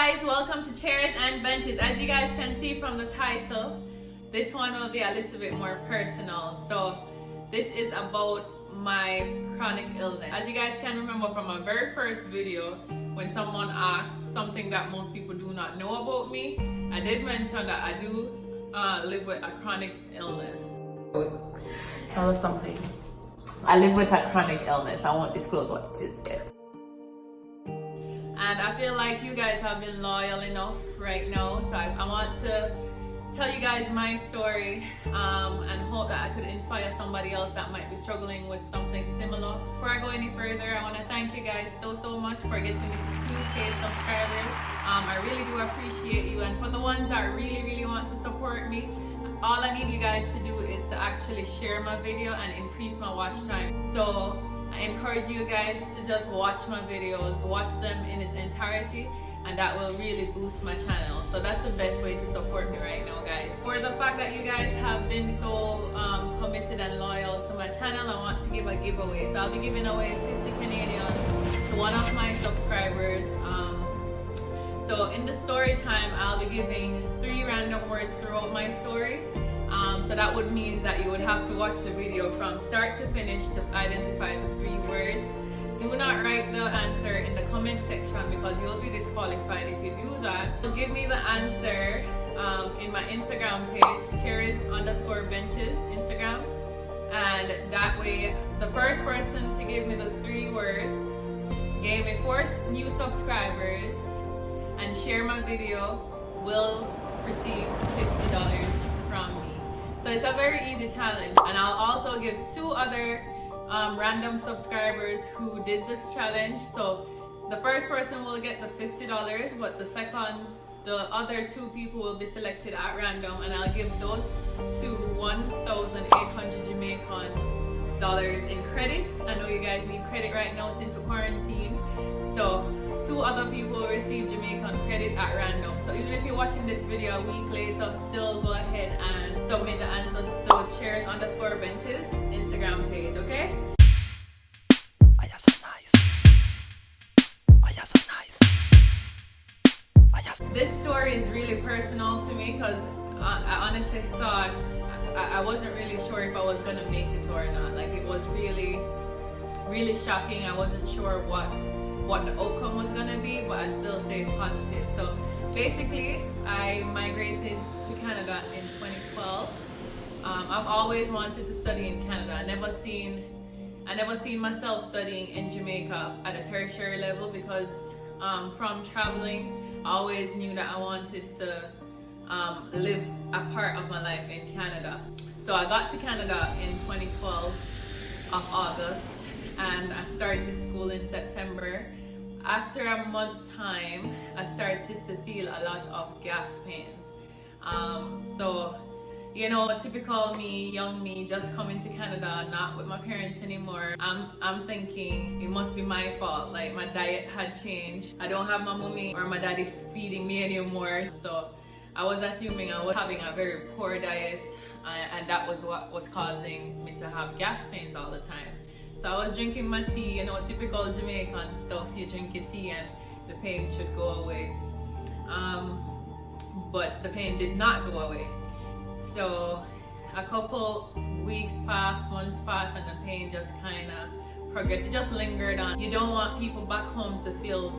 guys, welcome to Chairs and Benches. As you guys can see from the title, this one will be a little bit more personal. So this is about my chronic illness. As you guys can remember from my very first video, when someone asked something that most people do not know about me, I did mention that I do live with a chronic illness. Tell us something. I live with a chronic illness. I won't disclose what it is yet. And I feel like you guys have been loyal enough right now, so I want to tell you guys my story and hope that I could inspire somebody else that might be struggling with something similar. Before I go any further, I want to thank you guys so much for getting me to 2K subscribers. I really do appreciate you, and for the ones that really want to support me, all I need you guys to do is to actually share my video and increase my watch time. So I encourage you guys to just watch my videos, watch them in its entirety, and that will really boost my channel. So that's the best way to support me right now, guys. For the fact that you guys have been so committed and loyal to my channel, I want to give a giveaway. So I'll be giving away 50 Canadian to one of my subscribers. So in the story time, I'll be giving 3 random words throughout my story. So that would mean that you would have to watch the video from start to finish to identify the 3 words. Do not write the answer in the comment section because you'll be disqualified if you do that. So give me the answer in my Instagram page, chairs_benches Instagram. And that way, the first person to give me the 3 words, gave me 4 new subscribers, and share my video will receive $50 from me. So it's a very easy challenge, and I'll also give 2 other random subscribers who did this challenge. So the first person will get the $50, but the other 2 people will be selected at random, and I'll give those to 1,800 Jamaican dollars in credits. I know you guys need credit right now since we're quarantine, so 2 other people will receive Jamaican credit at random. So even if you're watching this video a week later, still go ahead and submit the answers to chairs_benches Instagram page, okay? This story is really personal to me because I honestly thought I wasn't really sure if I was gonna make it or not. Like, it was really shocking. I wasn't sure what the outcome was gonna be, but I still stayed positive. So basically, I migrated to Canada in 2012. I've always wanted to study in Canada. I never seen myself studying in Jamaica at a tertiary level because from traveling, I always knew that I wanted to live a part of my life in Canada. So I got to Canada in 2012 of August, and I started school in September. After a month time, I started to feel a lot of gas pains. So, you know, typical me, young me, just coming to Canada, not with my parents anymore. I'm thinking it must be my fault. Like, my diet had changed. I don't have my mommy or my daddy feeding me anymore. So I was assuming I was having a very poor diet, and that was what was causing me to have gas pains all the time. So I was drinking my tea, you know, typical Jamaican stuff. You drink your tea and the pain should go away. But the pain did not go away. So a couple weeks passed, months passed, and the pain just kind of progressed. It just lingered on. You don't want people back home to feel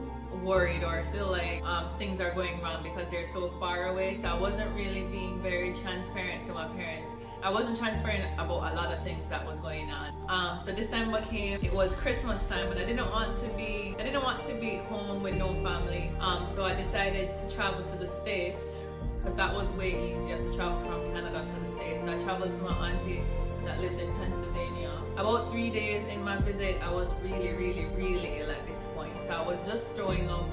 worried or feel like things are going wrong because they're so far away. So I wasn't really being very transparent to my parents. I wasn't transparent about a lot of things that was going on. So December came. It was Christmas time, and I didn't want to be home with no family. So I decided to travel to the States because that was way easier to travel from Canada to the States. So I traveled to my auntie that lived in Pennsylvania. About 3 days in my visit, I was really ill at this point. So I was just throwing up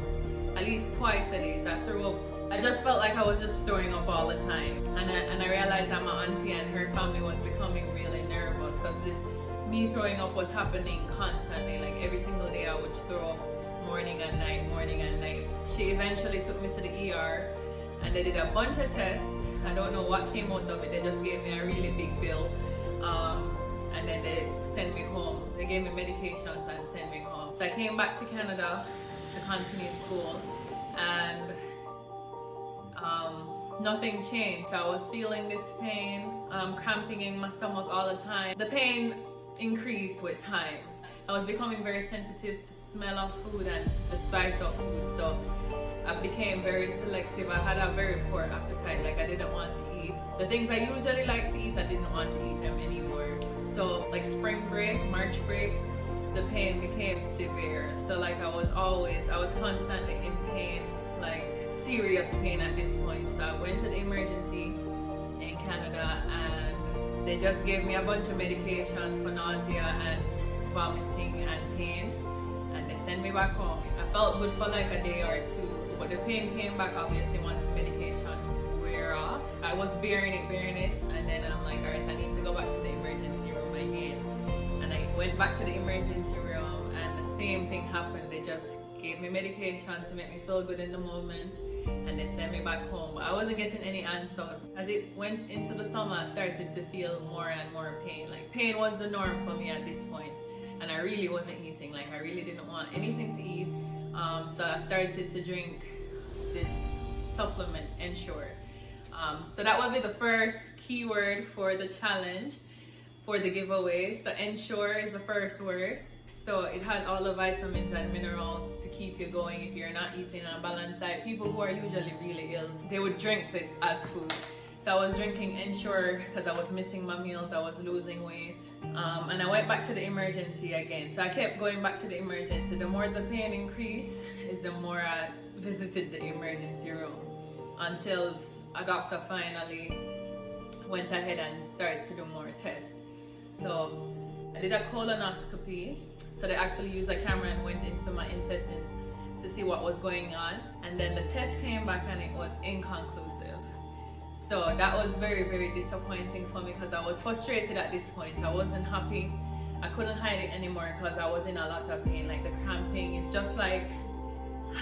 at least twice a day. So I threw up. I just felt like I was just throwing up all the time, and I realized that my auntie and her family was becoming really nervous because me throwing up was happening constantly. Like, every single day I would throw up, morning and night. She eventually took me to the ER, and they did a bunch of tests. I don't know what came out of it. They just gave me a really big bill, and then they sent me home. They gave me medications and sent me home. So I came back to Canada to continue school, and nothing changed. So I was feeling this pain, cramping in my stomach all the time. The pain increased with time. I was becoming very sensitive to smell of food and the sight of food. So I became very selective. I had a very poor appetite. Like, I didn't want to eat the things I usually like to eat. I didn't want to eat them anymore. So like spring break, March break, the pain became severe. So like I was constantly in pain, like serious pain at this point. So I went to the emergency in Canada and they just gave me a bunch of medications for nausea and vomiting and pain, and they sent me back home. I felt good for like a day or two, but the pain came back obviously once the medication wear off. I was bearing it, and then I'm like, alright, I need to go back to the emergency room again. And I went back to the emergency room and the same thing happened. They just gave me medication to make me feel good in the moment, and they sent me back home. But I wasn't getting any answers. As it went into the summer, I started to feel more and more pain. Like, pain was the norm for me at this point, and I really wasn't eating. Like, I really didn't want anything to eat. So I started to drink this supplement, Ensure. So that will be the first keyword for the challenge, for the giveaway. So Ensure is the first word. So it has all the vitamins and minerals to keep you going if you're not eating on a balanced diet. People who are usually really ill, they would drink this as food. So I was drinking Ensure because I was missing my meals, I was losing weight. And I went back to the emergency again. So I kept going back to the emergency. The more the pain increased, is the more I visited the emergency room, until a doctor finally went ahead and started to do more tests. So I did a colonoscopy. So they actually used a camera and went into my intestine to see what was going on. And then the test came back and it was inconclusive. So that was very, very disappointing for me because I was frustrated at this point. I wasn't happy. I couldn't hide it anymore because I was in a lot of pain. Like, the cramping, it's just like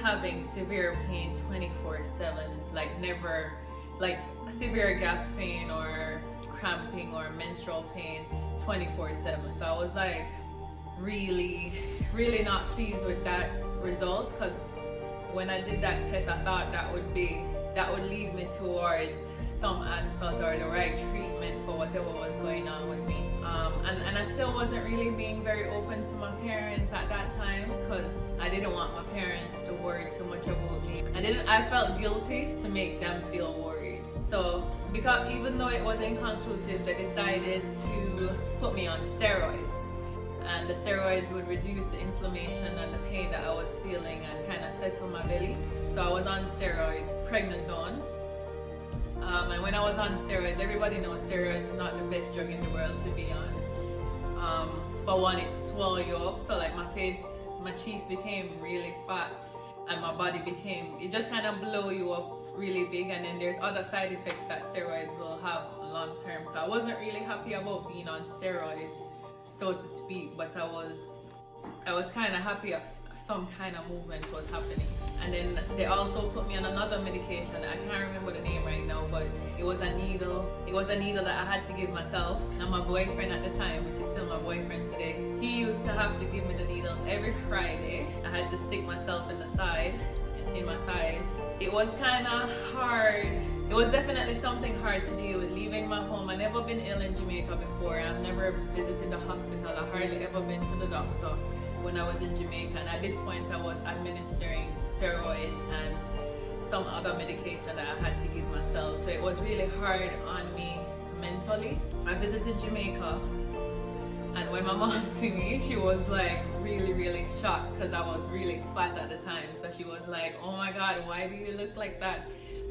having severe pain 24/7. It's like never, like severe gas pain or cramping or menstrual pain 24/7. So I was like really not pleased with that result, because when I did that test, I thought that would lead me towards some answers or the right treatment for whatever was going on with me. And I still wasn't really being very open to my parents at that time, because I didn't want my parents to worry too much about me. I felt guilty to make them feel worried. So because even though it was inconclusive, they decided to put me on steroids. And the steroids would reduce the inflammation and the pain that I was feeling and kind of settle my belly. So I was on prednisone. And when I was on steroids, everybody knows steroids is not the best drug in the world to be on. For one, it swell you up. So like my cheeks became really fat, and my body it just kind of blow you up really big. And then there's other side effects that steroids will have long term. So I wasn't really happy about being on steroids, so to speak, but I was kind of happy some kind of movement was happening. And then they also put me on another medication. I can't remember the name right now, but it was a needle. It was a needle that I had to give myself. And my boyfriend at the time, which is still my boyfriend today, he used to have to give me the needles every Friday. I had to stick myself in the side, in my thighs. It was kind of hard. It was definitely something hard to deal with, leaving my home. I've never been ill in Jamaica before. I've never visited the hospital. I hardly ever been to the doctor when I was in Jamaica. And at this point, I was administering steroids and some other medication that I had to give myself. So it was really hard on me mentally. I visited Jamaica, and when my mom seen me, she was like really shocked because I was really fat at the time. So she was like, oh my God, why do you look like that?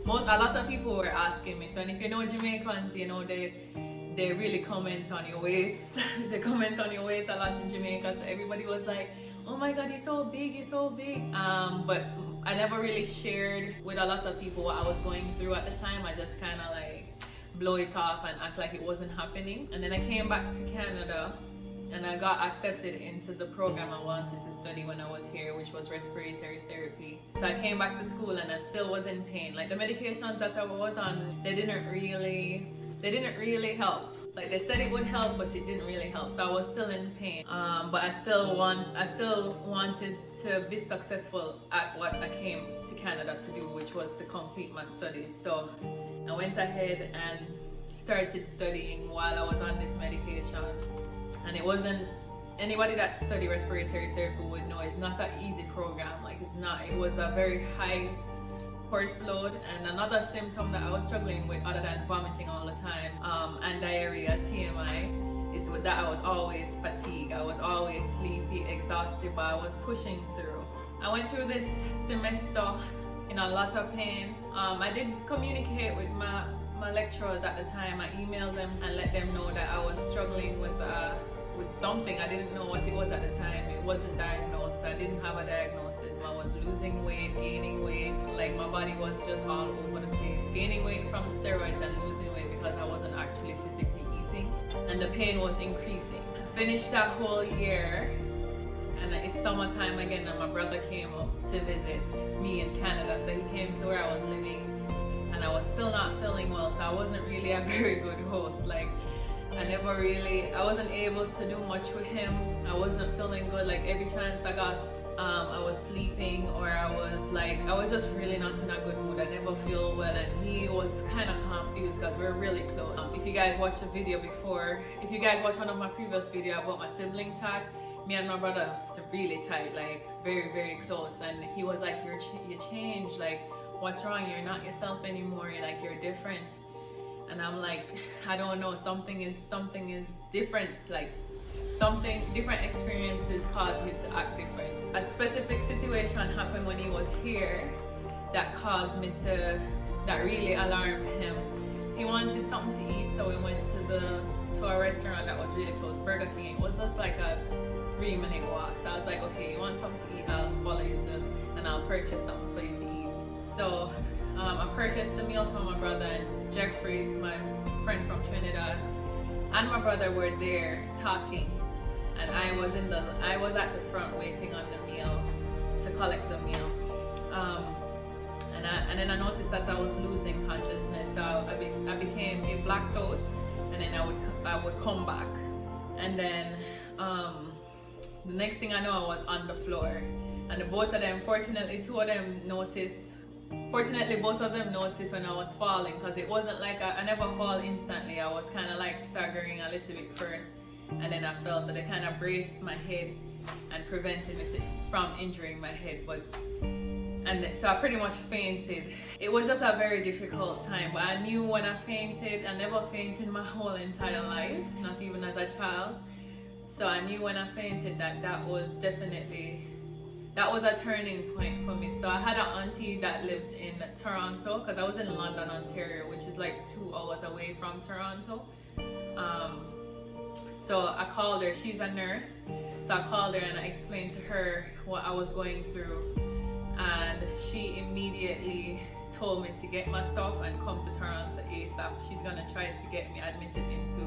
A lot of people were asking me. So, and if you know Jamaicans, you know they really comment on your weights. They comment on your weight a lot in Jamaica. So everybody was like, oh my God, you're so big, you're so big. But I never really shared with a lot of people what I was going through at the time. I just kind of like blow it off and act like it wasn't happening. And then I came back to Canada and I got accepted into the program I wanted to study when I was here, which was respiratory therapy. So I came back to school and I still was in pain. Like, the medications that I was on, they didn't really they didn't really help. Like they said it would help, but it didn't really help. So I was still in pain. But I still wanted to be successful at what I came to Canada to do, which was to complete my studies. So I went ahead and started studying while I was on this medication. And it wasn't, anybody that study respiratory therapy would know it's not an easy program. Like it's not, it was a very high course load. And another symptom that I was struggling with, other than vomiting all the time and diarrhea, TMI, is that I was always fatigued. I was always sleepy, exhausted, but I was pushing through. I went through this semester in a lot of pain. I did communicate with my lecturers at the time. I emailed them and let them know that I was struggling with something. I didn't know what it was at the time. It wasn't diagnosed. I didn't have a diagnosis. I was losing weight, gaining weight. Like my body was just all over the place. Gaining weight from the steroids and losing weight because I wasn't actually physically eating. And the pain was increasing. I finished that whole year, and it's summertime again, and my brother came up to visit me in Canada. So he came to where I was living, and I was still not feeling well. So I wasn't really a very good host. Like I wasn't able to do much with him. I wasn't feeling good. Like every chance I got, I was sleeping, or I was just really not in a good mood. I never feel well, and he was kind of confused because we're really close. If you guys watched the video before, if you guys watched one of my previous videos about my sibling tag, me and my brother are really tight, like very, very close. And he was like, you changed, like what's wrong? You're not yourself anymore. You're different. And I'm like, I don't know, something is different, like different experiences cause you to act different. A specific situation happened when he was here that really alarmed him. He wanted something to eat, so we went to a restaurant that was really close, Burger King. It was just like a 3-minute walk. So I was like, okay, you want something to eat, I'll follow you and I'll purchase something for you to eat. So I purchased a meal for my brother, and Jeffrey, my friend from Trinidad, and my brother were there talking, and I was at the front waiting on the meal to collect the meal. And then I noticed that I was losing consciousness, so it blacked out, and then I would come back, and then the next thing I know, I was on the floor, and both of them, fortunately, both of them noticed when I was falling, because it wasn't like I never fall instantly. I was kind of like staggering a little bit first, and then I fell. So they kind of braced my head and prevented me from injuring my head. And so I pretty much fainted. It was just a very difficult time, but I knew when I fainted, I never fainted my whole entire life, not even as a child. So I knew when I fainted that was a turning point for me. So I had an auntie that lived in Toronto, because I was in London, Ontario, which is like 2 hours away from Toronto. So I called her. She's a nurse. So I called her and I explained to her what I was going through. And she immediately told me to get my stuff and come to Toronto ASAP. She's gonna try to get me admitted into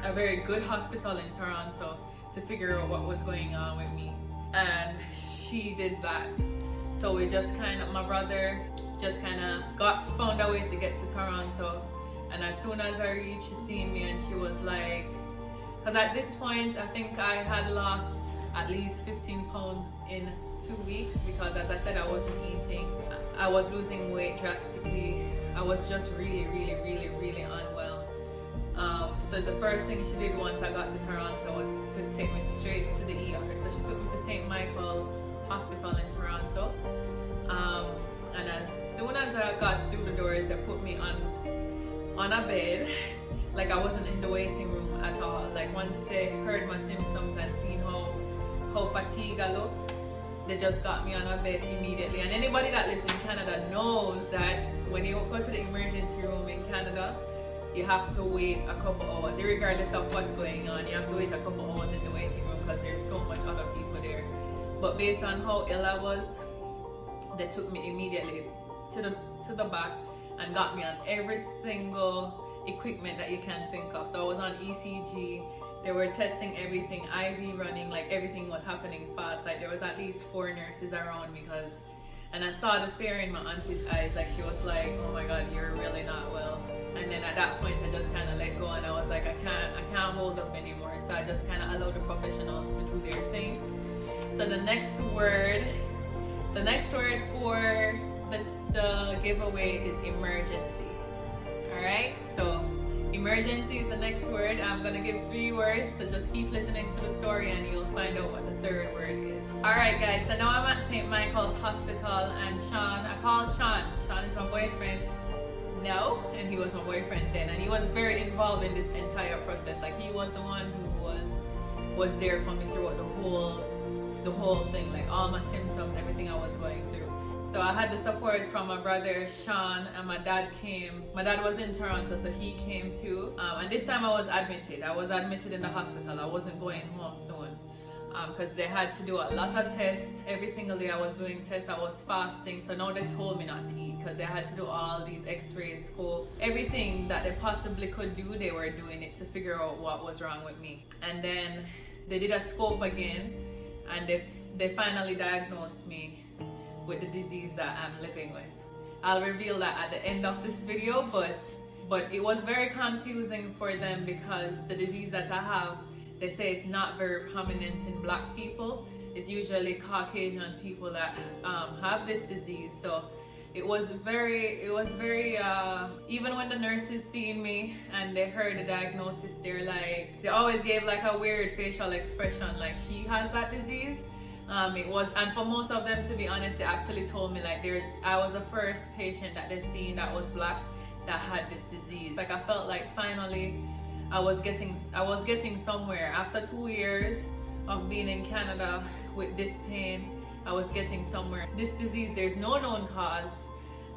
a very good hospital in Toronto to figure out what was going on with me. And she did that. So my brother just kind of found a way to get to Toronto. And as soon as I reached, she seen me and she was like, because at this point, I think I had lost at least 15 pounds in 2 weeks, because as I said, I wasn't eating. I was losing weight drastically. I was just really, really, really, really unwell. So the first thing she did once I got to Toronto was to take me straight to the ER. So she took me to St. Michael's Hospital in Toronto. And as soon as I got through the doors, they put me on a bed. Like I wasn't in the waiting room at all. Like once they heard my symptoms and seen how fatigued I looked, they just got me on a bed immediately. And anybody that lives in Canada knows that when you go to the emergency room in Canada, you have to wait a couple hours, regardless of what's going on. You have to wait a couple hours in the waiting room because there's so much other people there. But based on how ill I was, they took me immediately to the back and got me on every single equipment that you can think of. So I was on ECG. They were testing everything, IV running, like everything was happening fast. Like there was at least 4 nurses around and I saw the fear in my auntie's eyes. Like she was like, oh my God, you're really not well. And and then at that point I just kind of let go, and I was like, I can't hold up anymore. So I just kind of allowed the professionals to do their thing. So the next word for the giveaway is emergency. All right, so emergency is the next word. I'm gonna give 3 words, so just keep listening to the story and you'll find out what the 3rd word is. All right, guys, so now I'm at St. Michael's Hospital, and Shaun, I call Shaun. Shaun is my boyfriend now, and he was my boyfriend then, and he was very involved in this entire process. Like, he was the one who was there for me throughout the whole thing, like all my symptoms, everything I was going through. So I had the support from my brother Shaun, and my dad came. My dad was in Toronto, so he came too. And this time I was admitted. I was admitted in the hospital. I wasn't going home soon because they had to do a lot of tests. Every single day I was doing tests. I was fasting. So now they told me not to eat because they had to do all these x-rays, scopes, everything that they possibly could do. They were doing it to figure out what was wrong with me. And then they did a scope again, and they finally diagnosed me with the disease that I'm living with. I'll reveal that at the end of this video, but it was very confusing for them because the disease that I have, they say it's not very prominent in Black people. It's usually Caucasian people that have this disease. So it was very even when the nurses seen me and they heard the diagnosis, they always gave like a weird facial expression, like she has that disease. And for most of them, to be honest, they actually told me like I was the first patient that they seen that was Black that had this disease. Like, I felt like finally I was getting somewhere. After 2 years of being in Canada with this pain, I was getting somewhere. This disease, there's no known cause,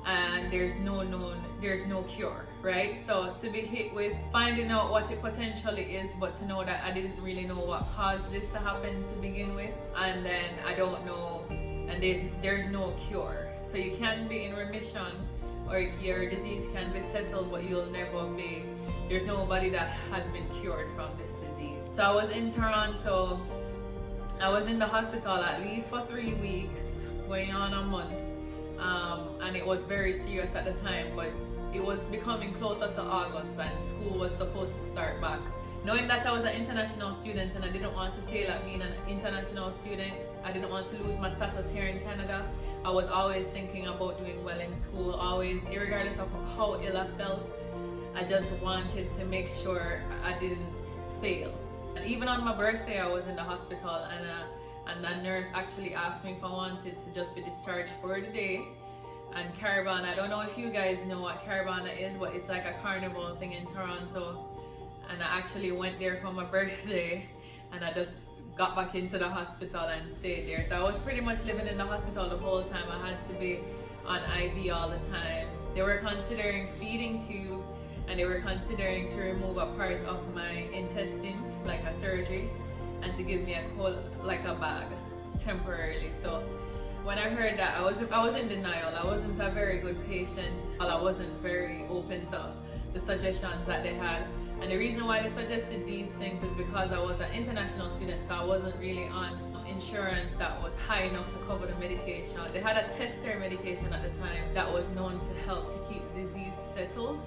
and there's no cure, right? So to be hit with finding out what it potentially is, but to know that I didn't really know what caused this to happen to begin with, and then I don't know, and there's no cure. So you can be in remission, or your disease can be settled, but you'll never be. There's nobody that has been cured from this disease. So I was in Toronto. I was in the hospital at least for 3 weeks, going on a month. And it was very serious at the time, but it was becoming closer to August and school was supposed to start back. Knowing that I was an international student and I didn't want to fail at being an international student, I didn't want to lose my status here in Canada. I was always thinking about doing well in school, always, regardless of how ill I felt. I just wanted to make sure I didn't fail. And even on my birthday, I was in the hospital, and a nurse actually asked me if I wanted to just be discharged for the day. And Caravana, I don't know if you guys know what Caravana is, but it's like a carnival thing in Toronto. And I actually went there for my birthday, and I just got back into the hospital and stayed there. So I was pretty much living in the hospital the whole time. I had to be on IV all the time. They were considering feeding tube, and they were considering to remove a part of my intestines, like a surgery, and to give me a bag temporarily. So when I heard that, I was in denial. I wasn't a very good patient. I wasn't very open to the suggestions that they had. And the reason why they suggested these things is because I was an international student, so I wasn't really on insurance that was high enough to cover the medication. They had a tester medication at the time that was known to help to keep the disease settled.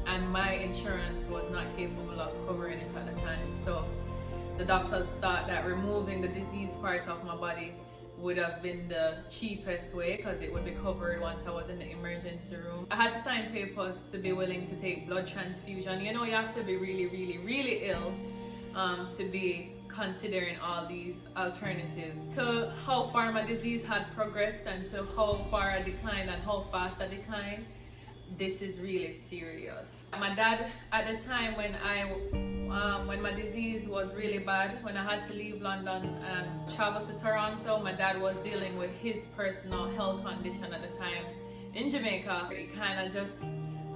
And my insurance was not capable of covering it at the time. So the doctors thought that removing the disease part of my body would have been the cheapest way because it would be covered once I was in the emergency room. I had to sign papers to be willing to take blood transfusion. You know, you have to be really, really, really ill to be considering all these alternatives. To how far my disease had progressed and to how far I declined and how fast I declined, this is really serious. My dad, at the time when my disease was really bad, when I had to leave London and travel to Toronto, my dad was dealing with his personal health condition at the time in Jamaica. It kind of just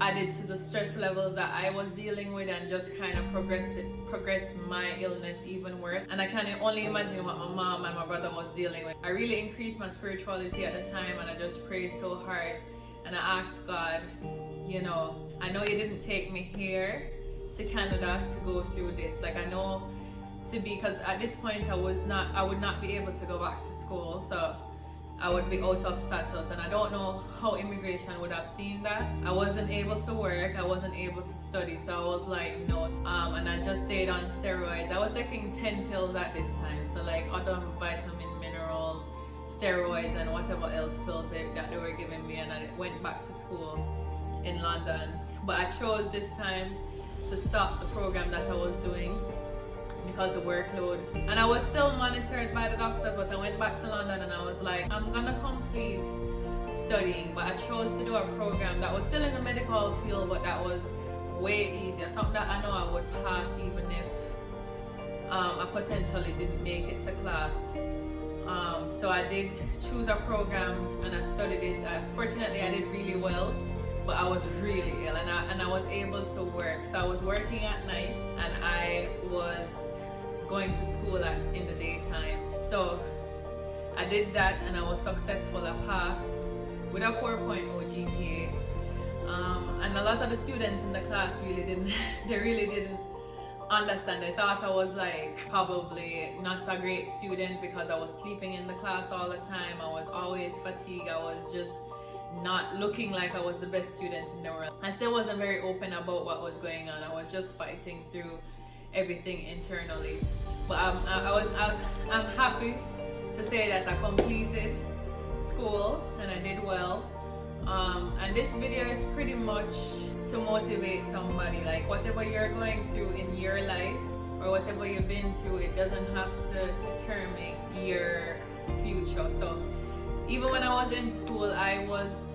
added to the stress levels that I was dealing with and just kind of progressed my illness even worse. And I can only imagine what my mom and my brother was dealing with. I really increased my spirituality at the time, and I just prayed so hard, and I asked God, you know, I know you didn't take me here to Canada to go through this. Like, I know because at this point I would not be able to go back to school. So I would be out of status, and I don't know how immigration would have seen that. I wasn't able to work, I wasn't able to study, so I was like, no. And I just stayed on steroids. I was taking 10 pills at this time, so like other vitamin, minerals, steroids, and whatever else pills that they were giving me, and I went back to school in London. But I chose this time to stop the program that I was doing because of workload, and I was still monitored by the doctors. But I went back to London and I was like, I'm gonna complete studying, but I chose to do a program that was still in the medical field, but that was way easier, something that I know I would pass even if I potentially didn't make it to class. So I did choose a program and I studied it. Fortunately, I did really well, but I was really ill, and I was able to work. So I was working at night and I was going to school in the daytime. So I did that and I was successful. I passed with a 4.0 GPA. And a lot of the students in the class really didn't understand. They thought I was like probably not a great student because I was sleeping in the class all the time. I was always fatigued. I was just not looking like I was the best student in the world. I still wasn't very open about what was going on. I was just fighting through everything internally. But I'm happy to say that I completed school and I did well. And this video is pretty much to motivate somebody. Like whatever you're going through in your life or whatever you've been through, it doesn't have to determine your future. So even when I was in school, I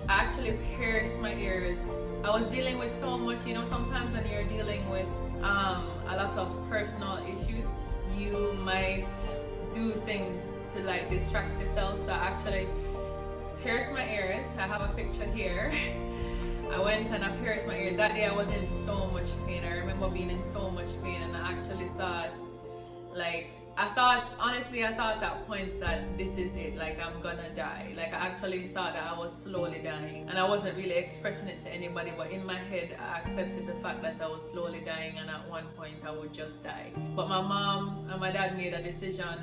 actually pierced my ears. I was dealing with so much, sometimes when you're dealing with a lot of personal issues, you might do things to like distract yourself. So I actually pierced my ears. I have a picture here. I went and I pierced my ears. That day I was in so much pain. I remember being in so much pain, and I actually thought, honestly I thought at points that this is it, like I'm gonna die. Like I actually thought that I was slowly dying, and I wasn't really expressing it to anybody, but in my head I accepted the fact that I was slowly dying and at one point I would just die. But my mom and my dad made a decision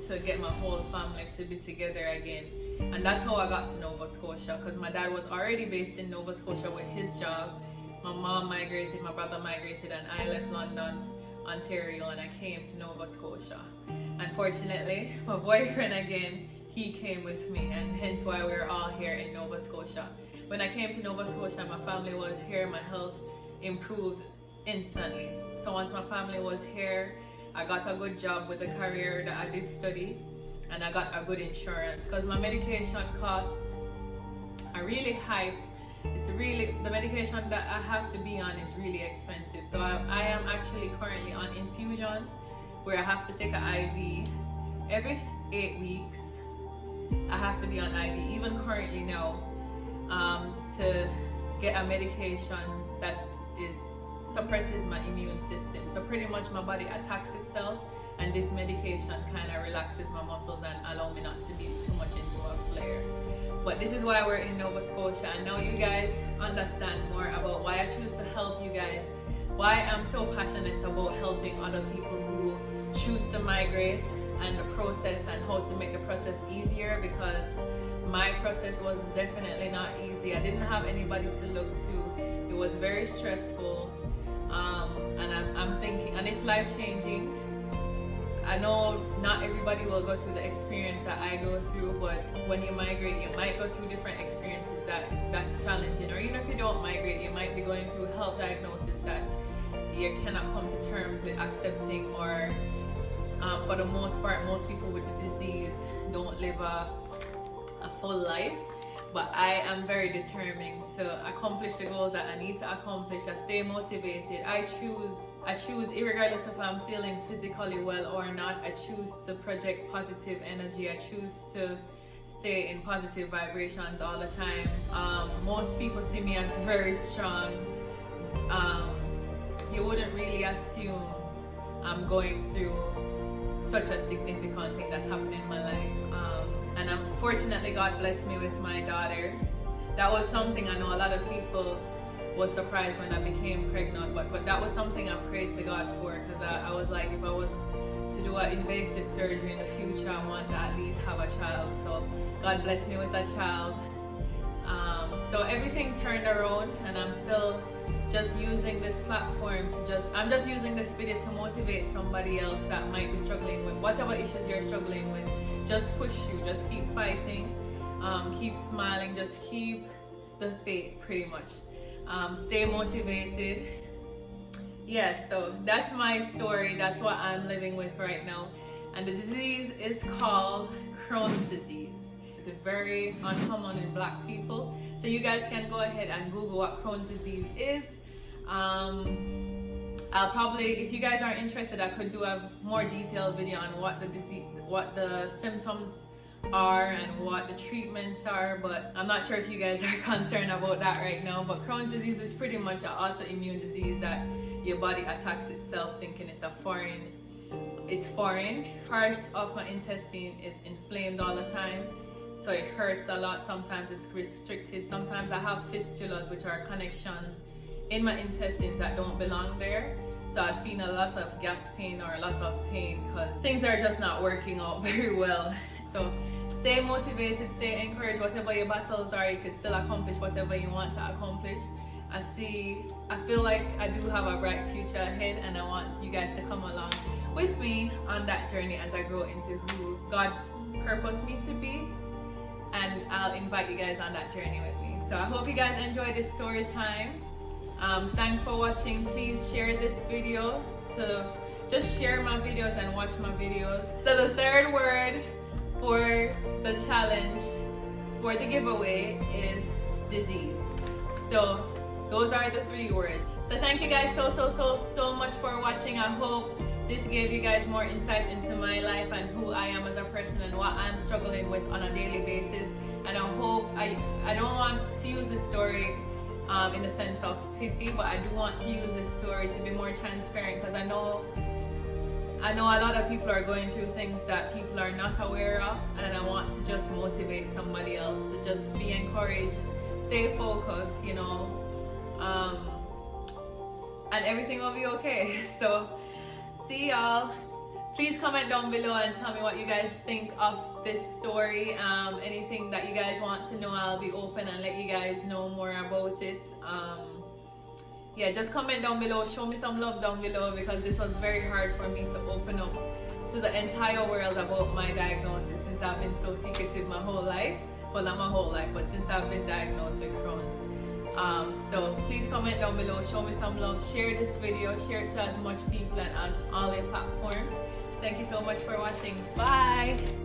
to get my whole family to be together again, and that's how I got to Nova Scotia, because my dad was already based in Nova Scotia with his job. My mom migrated, my brother migrated, and I left London, Ontario, and I came to Nova Scotia. Unfortunately, my boyfriend again, he came with me, and hence why we're all here in Nova Scotia. When I came to Nova Scotia, my family was here, my health improved instantly. So once my family was here, I got a good job with the career that I did study, and I got a good insurance, because my medication costs are really high. The medication that I have to be on is really expensive. So I am actually currently on infusion, where I have to take an IV every 8 weeks. I have to be on IV, even currently now, to get a medication that suppresses my immune system. So pretty much my body attacks itself, and this medication kind of relaxes my muscles and allow me not to be too much into a flare. But this is why we're in Nova Scotia, and now you guys understand more about why I choose to help you guys, why I'm so passionate about helping other people who choose to migrate, and the process and how to make the process easier, because my process was definitely not easy. I didn't have anybody to look to. It was very stressful, and I'm thinking, and it's life-changing. I know not everybody will go through the experience that I go through, but when you migrate, you might go through different experiences that's challenging. Or even if you don't migrate, you might be going through health diagnosis that you cannot come to terms with accepting, or for the most part, most people with the disease don't live a full life. But I am very determined to accomplish the goals that I need to accomplish. I stay motivated. I choose, irregardless if I'm feeling physically well or not, I choose to project positive energy. I choose to stay in positive vibrations all the time. Most people see me as very strong. You wouldn't really assume I'm going through such a significant thing that's happening in my life. And unfortunately, God blessed me with my daughter. That was something I know a lot of people was surprised when I became pregnant, but that was something I prayed to God for, because I was like, if I was to do an invasive surgery in the future. I want to at least have a child. So God blessed me with a child. So everything turned around, and I'm still just using this platform to I'm just using this video to motivate somebody else that might be struggling with whatever issues you're struggling with. Just push you, just keep fighting, keep smiling, just keep the faith pretty much. Stay motivated. Yes, so that's my story. That's what I'm living with right now. And the disease is called Crohn's disease. It's very uncommon in Black people. So you guys can go ahead and Google what Crohn's disease is. I'll probably, if you guys are interested, I could do a more detailed video on what the disease, what the symptoms are and what the treatments are, but I'm not sure if you guys are concerned about that right now. But Crohn's disease is pretty much an autoimmune disease that your body attacks itself thinking it's foreign. Parts of my intestine is inflamed all the time, so it hurts a lot. Sometimes it's restricted. Sometimes I have fistulas, which are connections in my intestines that don't belong there. So I feel a lot of gas pain or a lot of pain because things are just not working out very well. So stay motivated, stay encouraged. Whatever your battles are, you can still accomplish whatever you want to accomplish. I feel like I do have a bright future ahead, and I want you guys to come along with me on that journey as I grow into who God purposed me to be. And I'll invite you guys on that journey with me. So I hope you guys enjoyed this story time. Thanks for watching. Please share this video to just share my videos and watch my videos. So the third word for the challenge for the giveaway is disease. So those are the 3 words. So thank you guys so much for watching. I hope this gave you guys more insight into my life and who I am as a person and what I'm struggling with on a daily basis. And I hope I don't want to use this story in the sense of pity, but I do want to use this story to be more transparent, because I know a lot of people are going through things that people are not aware of, and I want to just motivate somebody else to just be encouraged, stay focused, you know, and everything will be okay. So see y'all. Please comment down below and tell me what you guys think of this story. Anything that you guys want to know, I'll be open and let you guys know more about it. Yeah, just comment down below, show me some love down below, because this was very hard for me to open up to the entire world about my diagnosis, since I've been so secretive my whole life. Well, not my whole life, but since I've been diagnosed with Crohn's. So please comment down below, show me some love, share this video, share it to as much people and on all your platforms. Thank you so much for watching. Bye!